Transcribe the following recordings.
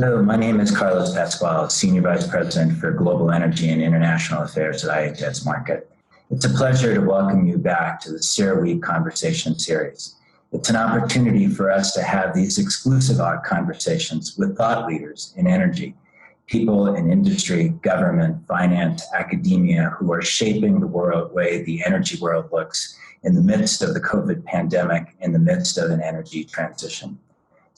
Hello, my name is Carlos Pascual, Senior Vice President for Global Energy and International Affairs at IHS Markit. It's a pleasure to welcome you back to the CERAWeek Conversation series. It's an opportunity for us to have these exclusive conversations with thought leaders in energy, people in industry, government, finance, academia, who are shaping the way the energy world looks in the midst of the COVID pandemic, in the midst of an energy transition.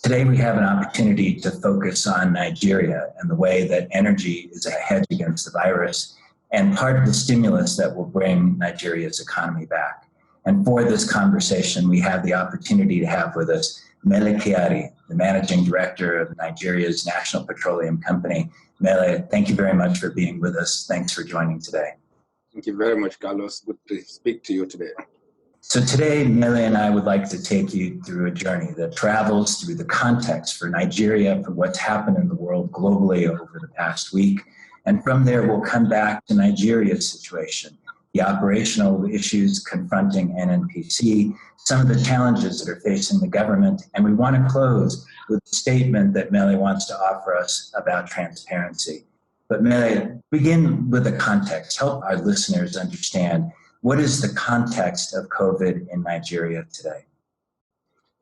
Today, we have an opportunity to focus on Nigeria and the way that energy is a hedge against the virus and part of the stimulus that will bring Nigeria's economy back. And for this conversation, we have the opportunity to have with us Mele Kyari, the Managing Director of Nigeria's National Petroleum Company. Mele, thank you very much for being with us. Thanks for joining today. Thank you very much, Carlos. Good to speak to you today. So today, Mele and I would like to take you through a journey that travels through the context for Nigeria, for what's happened in the world globally over the past week. And from there, we'll come back to Nigeria's situation, the operational issues confronting NNPC, some of the challenges that are facing the government. And we want to close with a statement that Mele wants to offer us about transparency. But Mele, begin with the context. Help our listeners understand what is the context of COVID in Nigeria today?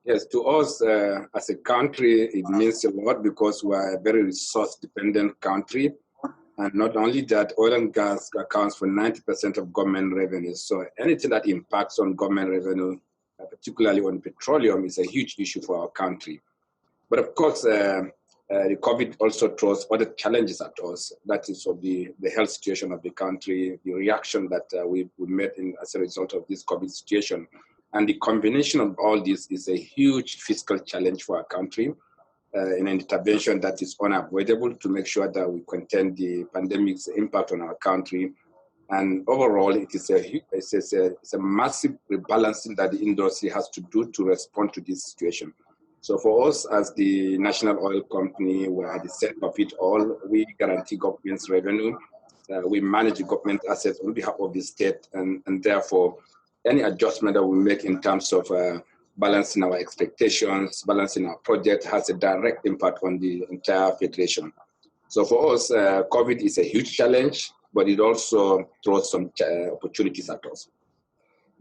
Yes, to us as a country, it means a lot because we're a very resource-dependent country. And not only that, oil and gas accounts for 90% of government revenue. So anything that impacts on government revenue, particularly on petroleum, is a huge issue for our country. But of course, the COVID also throws other challenges at us. That is of the health situation of the country, the reaction that we met as a result of this COVID situation. And the combination of all this is a huge fiscal challenge for our country, in an intervention that is unavoidable to make sure that we contain the pandemic's impact on our country. And overall, it's a massive rebalancing that the industry has to do to respond to this situation. So for us as the national oil company, we're at the center of it all. We guarantee government's revenue. We manage the government assets on behalf of the state. And therefore, any adjustment that we make in terms of balancing our expectations, balancing our project has a direct impact on the entire federation. So for us, COVID is a huge challenge, but it also throws some opportunities at us.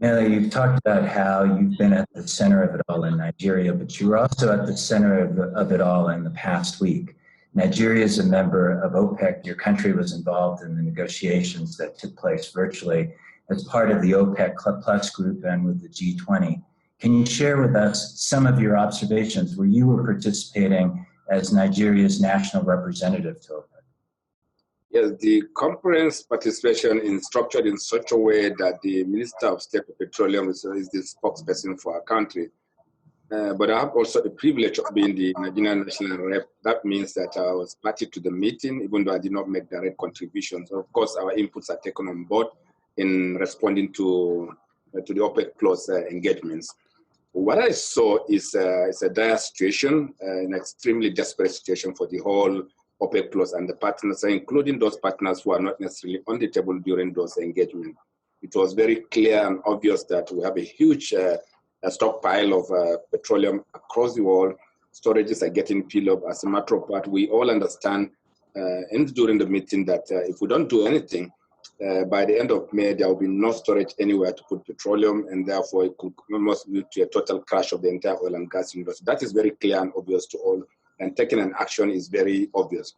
Mele, you've talked about how you've been at the center of it all in Nigeria, but you were also at the center of it all in the past week. Nigeria is a member of OPEC. Your country was involved in the negotiations that took place virtually as part of the OPEC Plus group and with the G20. Can you share with us some of your observations where you were participating as Nigeria's national representative to OPEC? Yes, the conference participation is structured in such a way that the Minister of State of Petroleum is the spokesperson for our country. But I have also the privilege of being the Nigerian National Rep. That means that I was party to the meeting, even though I did not make direct contributions. Of course, our inputs are taken on board in responding to the OPEC Plus engagements. What I saw is a dire situation, an extremely desperate situation for the whole OPEC Plus and the partners, including those partners who are not necessarily on the table during those engagements. It was very clear and obvious that we have a huge stockpile of petroleum across the world. Storages are getting filled up. As a matter of fact, we all understand during the meeting that if we don't do anything, by the end of May, there will be no storage anywhere to put petroleum, and therefore it could almost lead to a total crash of the entire oil and gas industry. That is very clear and obvious to all, and taking an action is very obvious.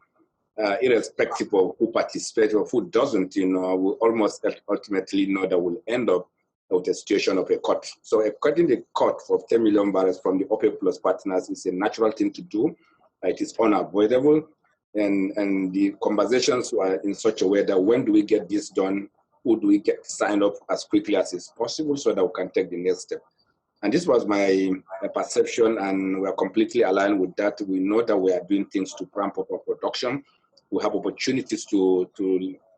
Irrespective of who participates or who doesn't, we almost ultimately know that we'll end up with a situation of a cut. So cutting the cut of 10 million barrels from the OPEC Plus partners is a natural thing to do. It is unavoidable. And the conversations were in such a way that when do we get this done, who do we get signed up as quickly as is possible so that we can take the next step. And this was my perception, and we're completely aligned with that. We know that we are doing things to ramp up our production. We have opportunities to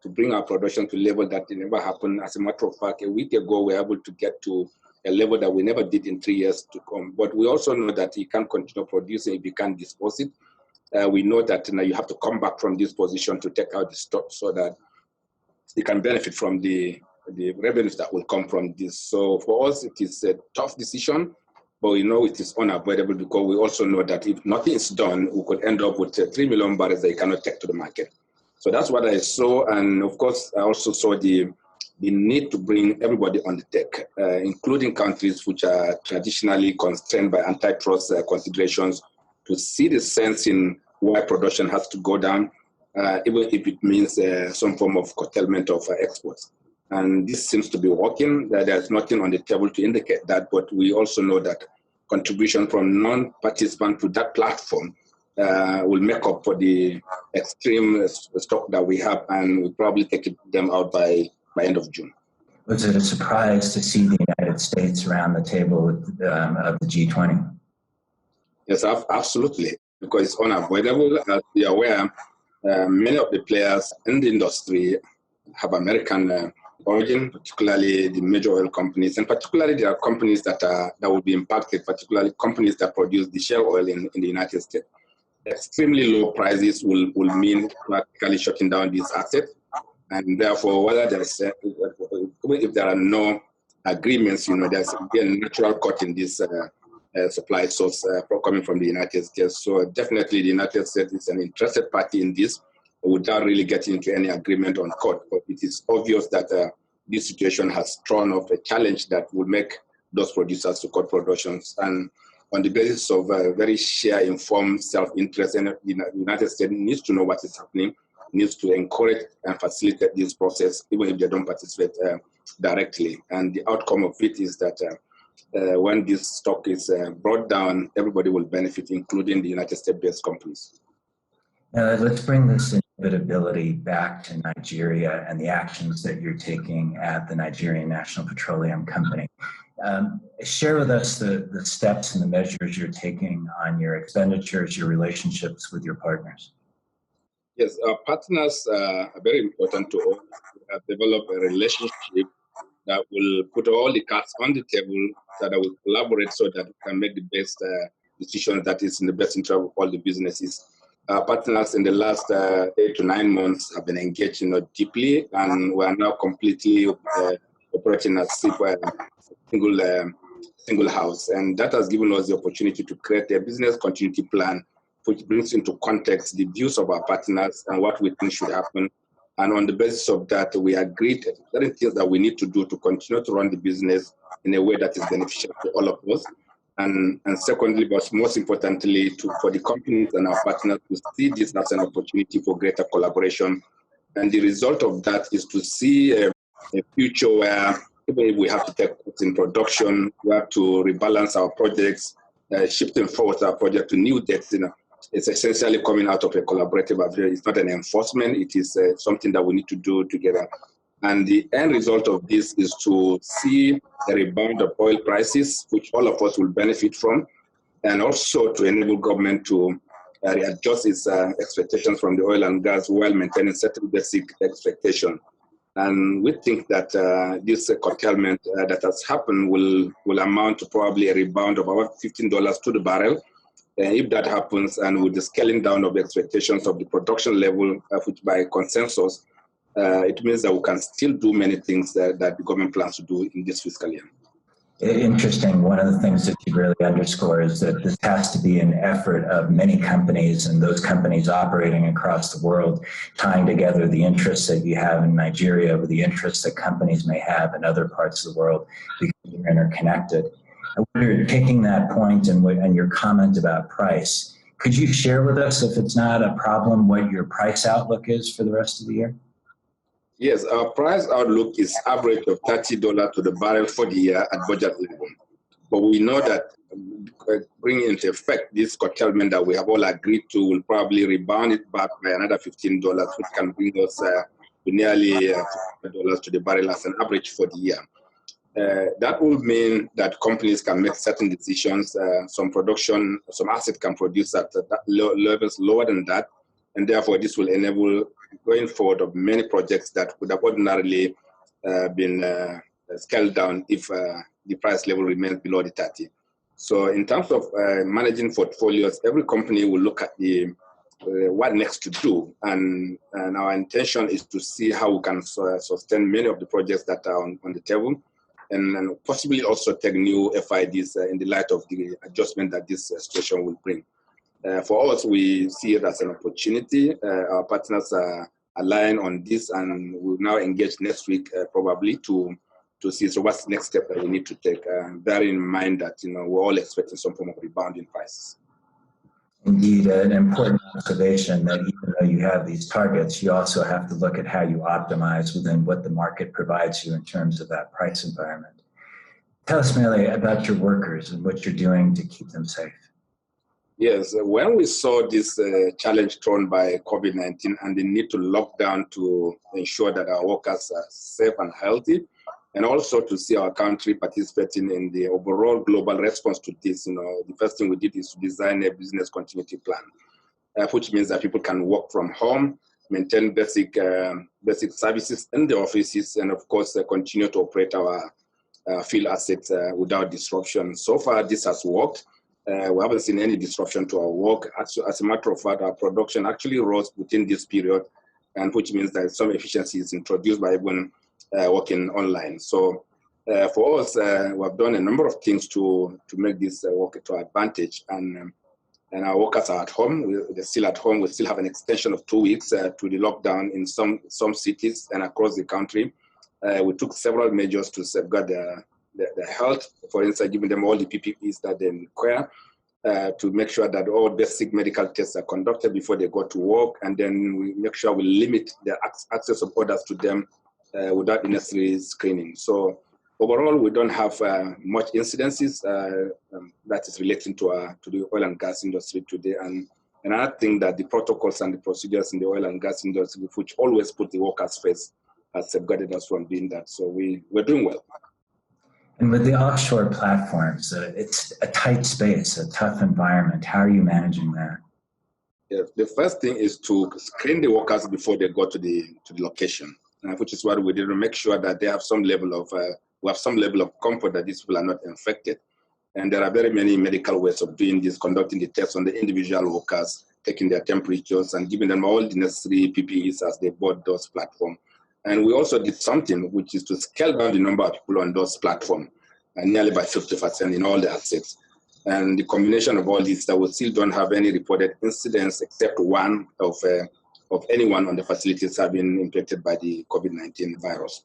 bring our production to a level that never happened. As a matter of fact, a week ago, we were able to get to a level that we never did in 3 years to come. But we also know that you can't continue producing if you can't dispose it. We know that you have to come back from this position to take out the stock so that you can benefit from the revenues that will come from this. So for us, it is a tough decision. but we know it is unavoidable because we also know that if nothing is done, we could end up with 3 million barrels that you cannot take to the market. So that's what I saw. And of course, I also saw the need to bring everybody on the deck, including countries which are traditionally constrained by antitrust considerations, to see the sense in why production has to go down, even if it means some form of curtailment of exports. And this seems to be working. There's nothing on the table to indicate that, but we also know that contribution from non-participants to that platform will make up for the extreme stock that we have, and we'll probably take them out by end of June. Was it a surprise to see the United States around the table of the G20? Yes, absolutely, because it's unavoidable. As we are aware, many of the players in the industry have American origin, particularly the major oil companies, and particularly there are companies that will be impacted, particularly companies that produce the shale oil in the United States. Extremely low prices will mean practically shutting down these assets, and therefore, whether there's if there are no agreements, there's a natural cut in this supply source coming from the United States. So definitely, the United States is an interested party in this, without really getting into any agreement on cut. But it is obvious that this situation has thrown up a challenge that will make those producers to cut productions. And on the basis of very shared, informed self-interest, and the United States needs to know what is happening, needs to encourage and facilitate this process, even if they don't participate directly. And the outcome of it is that when this stock is brought down, everybody will benefit, including the United States-based companies. Let's bring this inevitability back to Nigeria and the actions that you're taking at the Nigerian National Petroleum Company. Share with us the steps and the measures you're taking on your expenditures, your relationships with your partners. Yes, our partners are very important to us. We have developed a relationship that will put all the cards on the table, that will collaborate so that we can make the best decision that is in the best interest of all the businesses. Our partners in the last 8 to 9 months have been engaged deeply, and we are now completely operating as a single house. And that has given us the opportunity to create a business continuity plan, which brings into context the views of our partners and what we think should happen. And on the basis of that, we agreed certain things that we need to do to continue to run the business in a way that is beneficial to all of us. And secondly, but most importantly, for the companies and our partners to see this as an opportunity for greater collaboration. And the result of that is to see a future where even if we have to take cuts in production, we have to rebalance our projects, shifting forward our project to new dates. It's essentially coming out of a collaborative affair. It's not an enforcement. It is something that we need to do together. And the end result of this is to see a rebound of oil prices, which all of us will benefit from, and also to enable government to readjust its expectations from the oil and gas while maintaining certain basic expectations. And we think that this curtailment that has happened will amount to probably a rebound of about $15 to the barrel. If that happens, and with the scaling down of the expectations of the production level, which by consensus, it means that we can still do many things that the government plans to do in this fiscal year. Interesting. One of the things that you really underscore is that this has to be an effort of many companies, and those companies operating across the world, tying together the interests that you have in Nigeria with the interests that companies may have in other parts of the world, because you're interconnected. I wonder, taking that point and your comment about price, could you share with us, if it's not a problem, what your price outlook is for the rest of the year? Yes, our price outlook is average of $30 to the barrel for the year at budget level. But we know that bringing into effect this curtailment that we have all agreed to will probably rebound it back by another $15, which can bring us to nearly $50 to the barrel as an average for the year. That will mean that companies can make certain decisions. Some assets can produce at levels lower than that. And therefore, this will enable going forward of many projects that would have ordinarily been scaled down if the price level remains below the 30. So in terms of managing portfolios, every company will look at what next to do. And our intention is to see how we can sustain many of the projects that are on the table. and possibly also take new FIDs in the light of the adjustment that this situation will bring. For us, we see it as an opportunity. Our partners are aligned on this, and we'll now engage next week probably to see what's the next step that we need to take, bearing in mind that we're all expecting some form of rebound in prices. Indeed, an important observation that even though you have these targets, you also have to look at how you optimize within what the market provides you in terms of that price environment. Tell us, Mele, about your workers and what you're doing to keep them safe. Yes, when we saw this challenge thrown by COVID-19 and the need to lock down to ensure that our workers are safe and healthy, and also to see our country participating in the overall global response to this, the first thing we did is to design a business continuity plan, which means that people can work from home, maintain basic services in the offices, and of course continue to operate our field assets without disruption. So far, this has worked. We haven't seen any disruption to our work. Actually, as a matter of fact, our production actually rose within this period, and which means that some efficiency is introduced by even working online. So for us, we have done a number of things to make this work to our advantage. And our workers are at home. They're still at home. We still have an extension of 2 weeks to the lockdown in some cities and across the country. We took several measures to safeguard their health. For instance, giving them all the PPEs that they require, to make sure that all basic medical tests are conducted before they go to work, and then we make sure we limit the access of others to them without unnecessary screening. So overall, we don't have much incidences that is relating to the oil and gas industry today. And another thing that the protocols and the procedures in the oil and gas industry, which always put the workers first, has safeguarded us from doing that. So we're doing well. And with the offshore platforms, it's a tight space, a tough environment. How are you managing that? Yeah, the first thing is to screen the workers before they go to the location, which is what we did to make sure that they have some level of comfort that these people are not infected. And there are very many medical ways of doing this, conducting the tests on the individual workers, taking their temperatures, and giving them all the necessary PPEs as they board those platforms. And we also did something, which is to scale down the number of people on those platforms, nearly by 50% in all the assets. And the combination of all this, that we still don't have any reported incidents except one of anyone on the facilities having infected by the COVID-19 virus.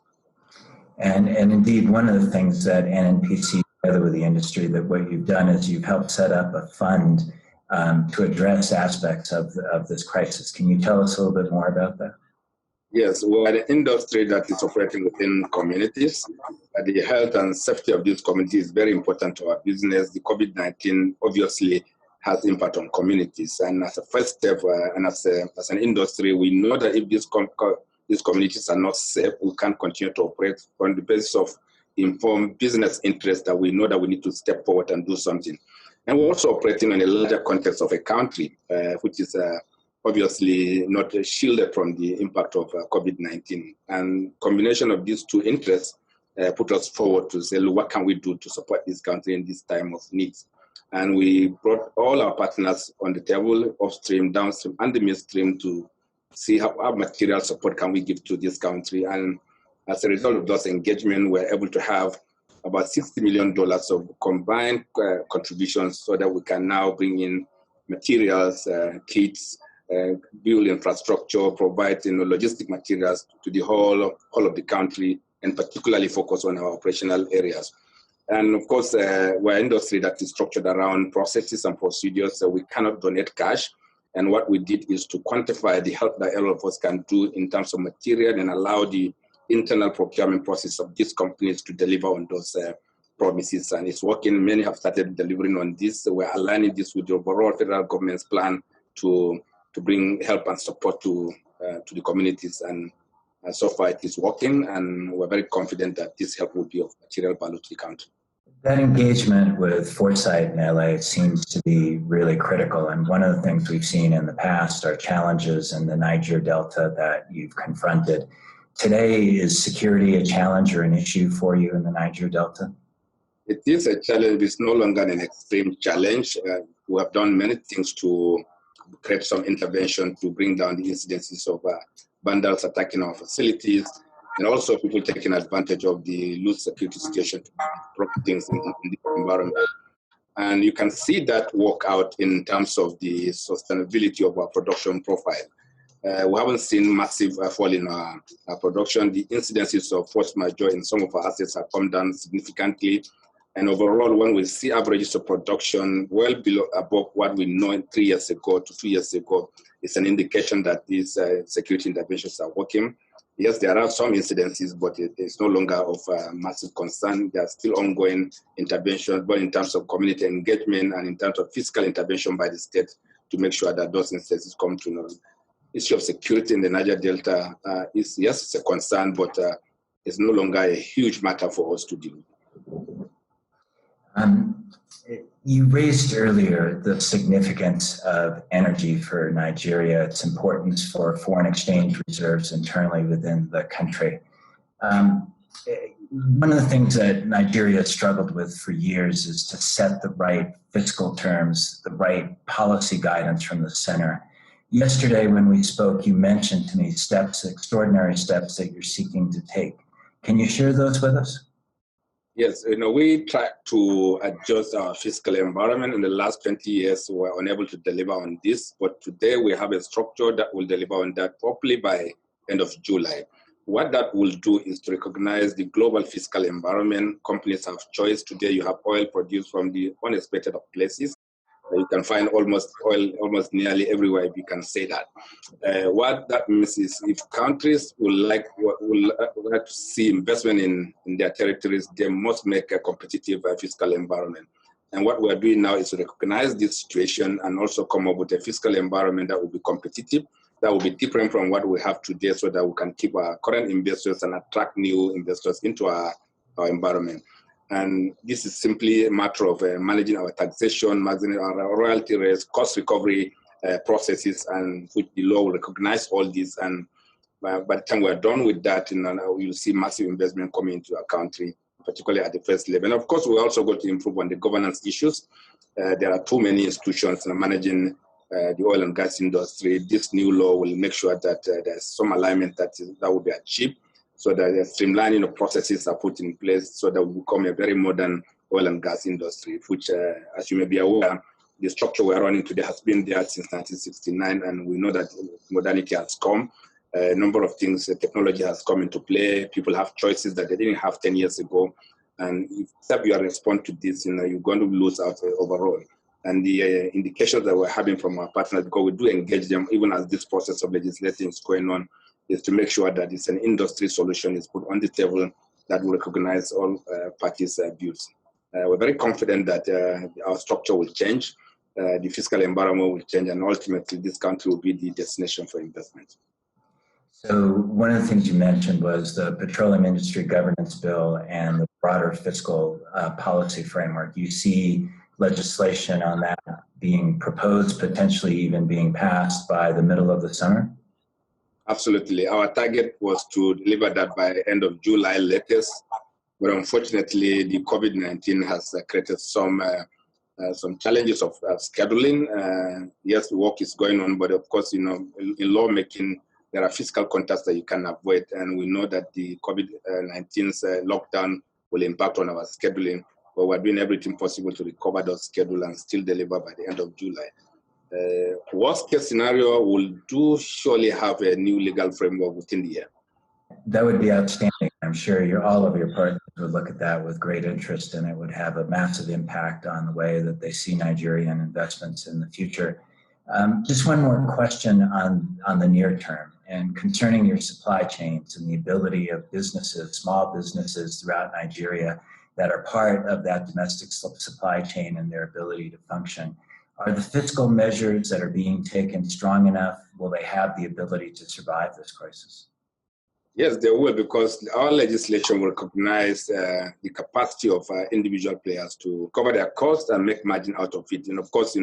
And indeed, one of the things that NNPC, together with the industry, that what you've done is you've helped set up a fund to address aspects of this crisis. Can you tell us a little bit more about that? Yes, we're an industry that is operating within communities. The health and safety of these communities is very important to our business. The COVID-19 obviously has impact on communities. And as a first step, and as an industry, we know that if these communities are not safe, we can't continue to operate on the basis of informed business interests that we know that we need to step forward and do something. And we're also operating in a larger context of a country, which is obviously not shielded from the impact of COVID-19. And combination of these two interests put us forward to say, look, what can we do to support this country in this time of needs? And we brought all our partners on the table, upstream, downstream, and the midstream, to see how material support can we give to this country. And as a result of those engagement, we're able to have about $60 million of combined contributions so that we can now bring in materials, kits, build infrastructure, provide logistic materials to the whole of the country, and particularly focus on our operational areas. And of course, we're an industry that is structured around processes and procedures, so we cannot donate cash. And what we did is to quantify the help that all of us can do in terms of material and allow the internal procurement process of these companies to deliver on those promises. And it's working. Many have started delivering on this. So we're aligning this with the overall federal government's plan to bring help and support to the communities. And so far it is working, and we're very confident that this help will be of material value to the country. That engagement with foresight, Mele, seems to be really critical. And one of the things we've seen in the past are challenges in the Niger Delta that you've confronted. Today, is security a challenge or an issue for you in the Niger Delta? It is a challenge. It's no longer an extreme challenge. We have done many things to create some intervention to bring down the incidences of vandals attacking our facilities. and also people taking advantage of the loose security situation to prop things in the environment. And you can see that work out in terms of the sustainability of our production profile. We haven't seen massive fall in our production. The incidences of force majeure in some of our assets have come down significantly. And overall, when we see averages of production well below above what we know 3 years ago to 2 years ago, it's an indication that these security interventions are working. Yes, there are some incidences, but it's no longer of massive concern. There are still ongoing interventions, both in terms of community engagement and in terms of fiscal intervention by the state to make sure that those incidences come to an issue of security in the Niger Delta is, yes, it's a concern, but it's no longer a huge matter for us to deal with. You raised earlier the significance of energy for Nigeria, its importance for foreign exchange reserves internally within the country. One of the things that Nigeria has struggled with for years is to set the right fiscal terms, the right policy guidance from the center. Yesterday when we spoke, you mentioned to me steps, extraordinary steps that you're seeking to take. Can you share those with us? Yes, we tried to adjust our fiscal environment. In the last 20 years, we were unable to deliver on this, but today we have a structure that will deliver on that properly by end of July. What that will do is to recognize the global fiscal environment. Companies have choice. Today you have oil produced from the unexpected of places. You can find almost oil almost nearly everywhere, if you can say that. What that means is if countries would like to see investment in their territories, they must make a competitive fiscal environment. And what we're doing now is to recognize this situation and also come up with a fiscal environment that will be competitive, that will be different from what we have today so that we can keep our current investors and attract new investors into our environment. And this is simply a matter of managing our taxation, managing our royalty rates, cost recovery processes, and which the law will recognize all these. And by the time we're done with that, we'll see massive investment coming into our country, particularly at the first level. And of course, we're also going to improve on the governance issues. There are too many institutions managing the oil and gas industry. This new law will make sure that there's some alignment that will be achieved, so that the streamlining of processes are put in place so that we become a very modern oil and gas industry, which, as you may be aware, the structure we're running today has been there since 1969, and we know that modernity has come. A number of things, technology has come into play. People have choices that they didn't have 10 years ago. And if you respond to this, you're going to lose out overall. And the indications that we're having from our partners, because we do engage them, even as this process of legislation is going on, is to make sure that it's an industry solution is put on the table that will recognize all parties' views. We're very confident that our structure will change, the fiscal environment will change, and ultimately this country will be the destination for investment. So one of the things you mentioned was the Petroleum Industry Governance Bill and the broader fiscal policy framework. You see legislation on that being proposed, potentially even being passed by the middle of the summer? Absolutely. Our target was to deliver that by the end of July latest, but unfortunately, the COVID-19 has created some challenges of scheduling. Yes, the work is going on, but of course, in lawmaking, there are fiscal contacts that you can avoid, and we know that the COVID-19's lockdown will impact on our scheduling, but we're doing everything possible to recover those schedule and still deliver by the end of July. Worst case scenario, will surely have a new legal framework within the year. That would be outstanding. I'm sure all of your partners would look at that with great interest, and it would have a massive impact on the way that they see Nigerian investments in the future. Just one more question on the near term and concerning your supply chains and the ability of businesses, small businesses throughout Nigeria that are part of that domestic supply chain and their ability to function. Are the fiscal measures that are being taken strong enough? Will they have the ability to survive this crisis? Yes, they will, because our legislation will recognize the capacity of individual players to cover their costs and make margin out of it. And of course,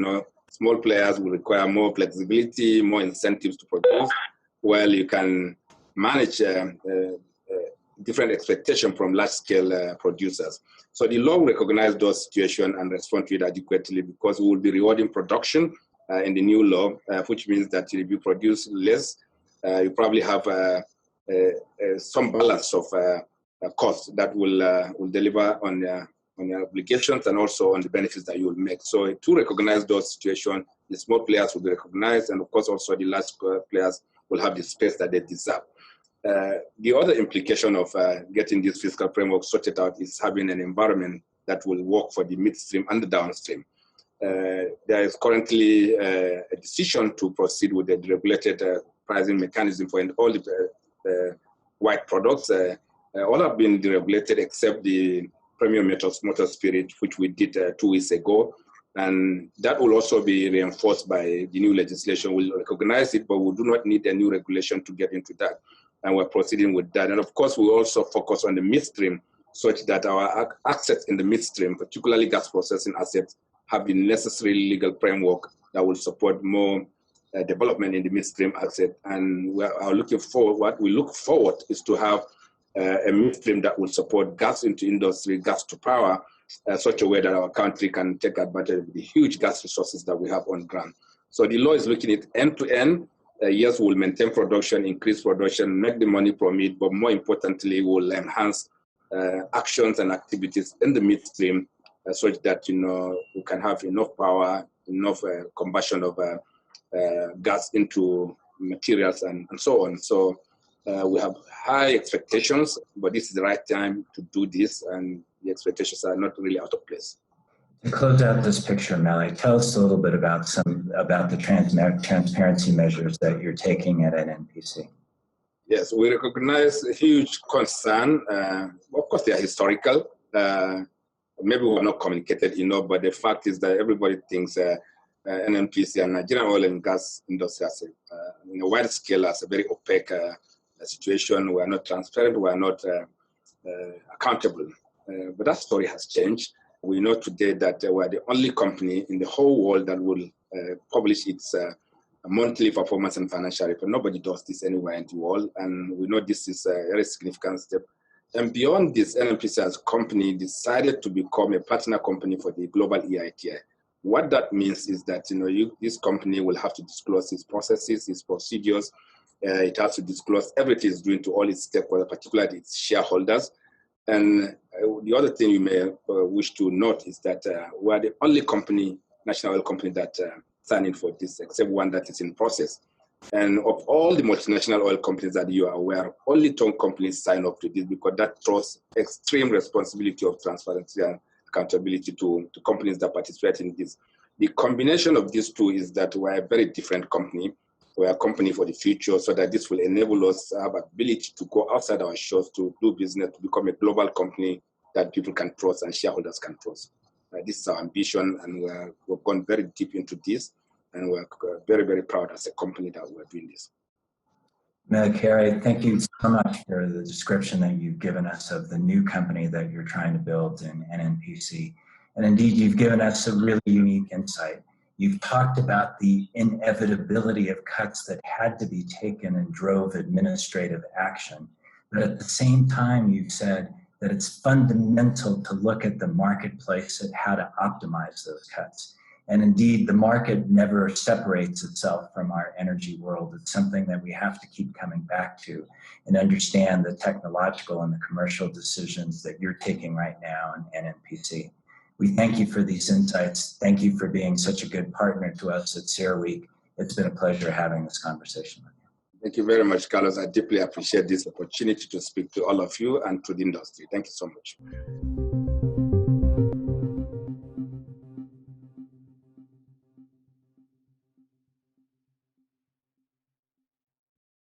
small players will require more flexibility, more incentives to produce, while you can manage different expectations from large-scale producers. So the law will recognize those situations and respond to it adequately, because we will be rewarding production in the new law, which means that if you produce less, you probably have some balance of cost that will deliver on your obligations and also on the benefits that you will make. So to recognize those situations, the small players will be recognized, and of course also the large players will have the space that they deserve. The other implication of getting this fiscal framework sorted out is having an environment that will work for the midstream and the downstream. There is currently a decision to proceed with the deregulated pricing mechanism for all the white products. All have been deregulated except the premium motor spirit, which we did 2 weeks ago. And that will also be reinforced by the new legislation. We'll recognize it, but we do not need a new regulation to get into that. And we're proceeding with that. And of course, we also focus on the midstream such that our assets in the midstream, particularly gas processing assets, have the necessary legal framework that will support more development in the midstream asset. And we are looking forward, what we look forward is to have a midstream that will support gas into industry, gas to power, such a way that our country can take advantage of the huge gas resources that we have on ground. So the law is looking at end to end. Yes, we'll maintain production, increase production, make the money from it, but more importantly, we'll enhance actions and activities in the midstream such that we can have enough power, enough combustion of gas into materials and so on. So we have high expectations, but this is the right time to do this, and the expectations are not really out of place. To close out this picture, Mele, tell us a little bit about the transparency measures that you're taking at NNPC. Yes, we recognize a huge concern. Of course, they are historical. Maybe we're not communicated enough, but the fact is that everybody thinks NNPC and Nigerian oil and gas industry as in a wide scale as a very opaque situation. We are not transparent. We are not accountable. But that story has changed. We know today that we are the only company in the whole world that will publish its monthly performance and financial report. Nobody does this anywhere in the world, and we know this is a very significant step. And beyond this, NNPC as a company decided to become a partner company for the global EITI. What that means is that this company will have to disclose its processes, its procedures. It has to disclose everything it's doing to all its stakeholders, particularly its shareholders. And the other thing you may wish to note is that we are the only company, national oil company, that signed in for this, except one that is in process. And of all the multinational oil companies that you are aware, only 10 companies sign up to this because that throws extreme responsibility of transparency and accountability to companies that participate in this. The combination of these two is that we're a very different company. We're a company for the future, so that this will enable us to have ability to go outside our shores to do business, to become a global company that people can trust and shareholders can trust. This is our ambition, and we've gone very deep into this, and we're very, very proud as a company that we're doing this. Mele Kyari, thank you so much for the description that you've given us of the new company that you're trying to build in NNPC. And indeed, you've given us a really unique insight. You've talked about the inevitability of cuts that had to be taken and drove administrative action. But at the same time, you've said that it's fundamental to look at the marketplace at how to optimize those cuts. And indeed, the market never separates itself from our energy world. It's something that we have to keep coming back to and understand the technological and the commercial decisions that you're taking right now in NNPC. We thank you for these insights. Thank you for being such a good partner to us at CERAWeek. It's been a pleasure having this conversation with you. Thank you very much, Carlos. I deeply appreciate this opportunity to speak to all of you and to the industry. Thank you so much.